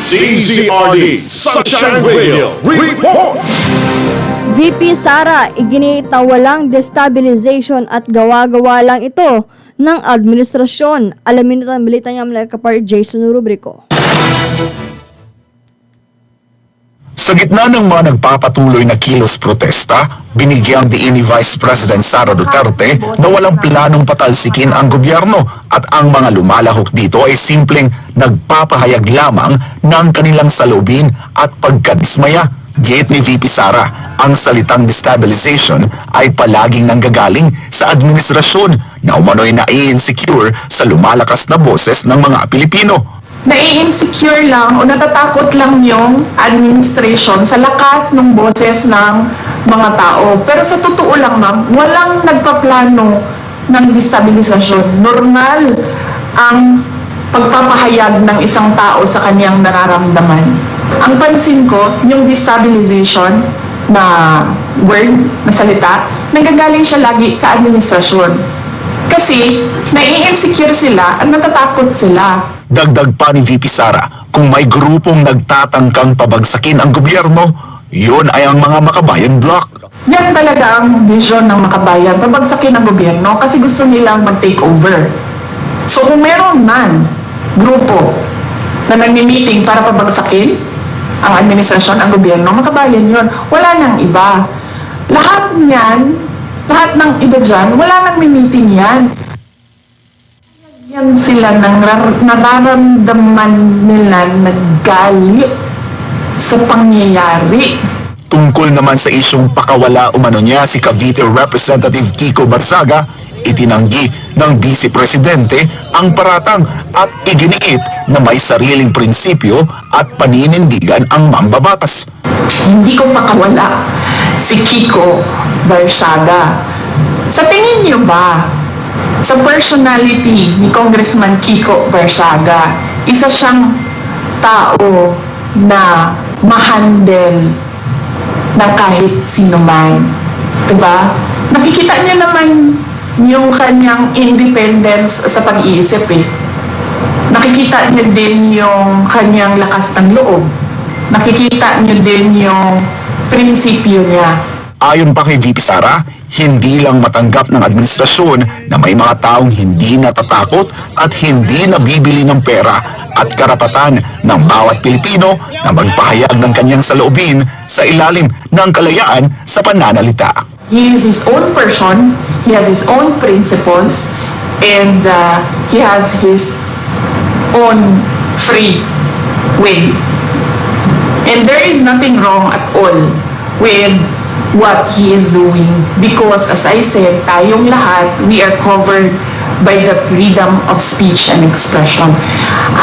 DZRD Sunshine Radio Report! VP Sara, iginiit na walang destabilization at gawa-gawa lang ito ng administrasyon. Alamin ito ang balita niya mula kapar Jason Rubrico. Sa gitna ng mga nagpapatuloy na kilos protesta, binigyang diin ni Vice President Sara Duterte na walang planong patalsikin ang gobyerno at ang mga lumalahok dito ay simpleng nagpapahayag lamang ng kanilang saloobin at pagkadismaya. Gate ni VP Sara, ang salitang destabilization ay palaging nanggagaling sa administrasyon na umano'y nai-insecure sa lumalakas na boses ng mga Pilipino. Nai-insecure lang o natatakot lang yung administration sa lakas ng boses ng mga tao. Pero sa totoo lang, ma'am, walang nagpaplano ng destabilisasyon. Normal ang pagpapahayag ng isang tao sa kanyang nararamdaman. Ang pansin ko, yung destabilization na word, na salita, nanggagaling siya lagi sa administrasyon. Kasi nai-insecure sila at natatakot sila. Dagdag pa ni VP Sara, kung may grupong nagtatangkang pabagsakin ang gobyerno, yun ay ang mga Makabayan Bloc. Yan talaga ang vision ng Makabayan, pabagsakin ang gobyerno kasi gusto nilang mag-take over. So kung meron man grupo na nagmi-meeting para pabagsakin ang administrasyon, ang gobyerno, Makabayan yun. Wala nang iba. Lahat niyan, lahat ng iba dyan, wala nang meeting yan. Yan sila nang nararamdaman nila naggalit sa pangyayari. Tungkol naman sa isyong pakawala umano niya si Cavite Representative Kiko Barzaga, itinanggi ng Vice Presidente ang paratang at iginiit na may sariling prinsipyo at paninindigan ang mambabatas. Hindi ko makawala si Kiko Barzaga. Sa tingin niyo ba, sa personality ni Congressman Kiko Barzaga, isa siyang tao na ma-handle ng kahit sino man. Diba? Nakikita niyo naman yung kanyang independence sa pag-iisip eh. Nakikita niyo din yung kanyang lakas ng loob. Nakikita niyo din yung prinsipyo niya. Ayon pa kay VP Sara, hindi lang matanggap ng administrasyon na may mga taong hindi natatakot at hindi nabibili ng pera at karapatan ng bawat Pilipino na magpahayag ng kanyang saloobin sa ilalim ng kalayaan sa pananalita. He is his own person, he has his own principles, and he has his own free will. And there is nothing wrong at all with what he is doing because as I said, tayong lahat, we are covered by the freedom of speech and expression.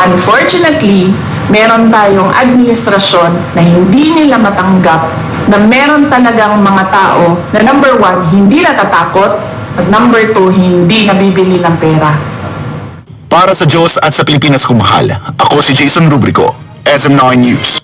Unfortunately, meron tayong administrasyon na hindi nila matanggap na meron talagang mga tao na number one, hindi natatakot at number two, hindi nabibili ng pera. Para sa Diyos at sa Pilipinas kumahal, ako si Jason Rubrico, SM9 News.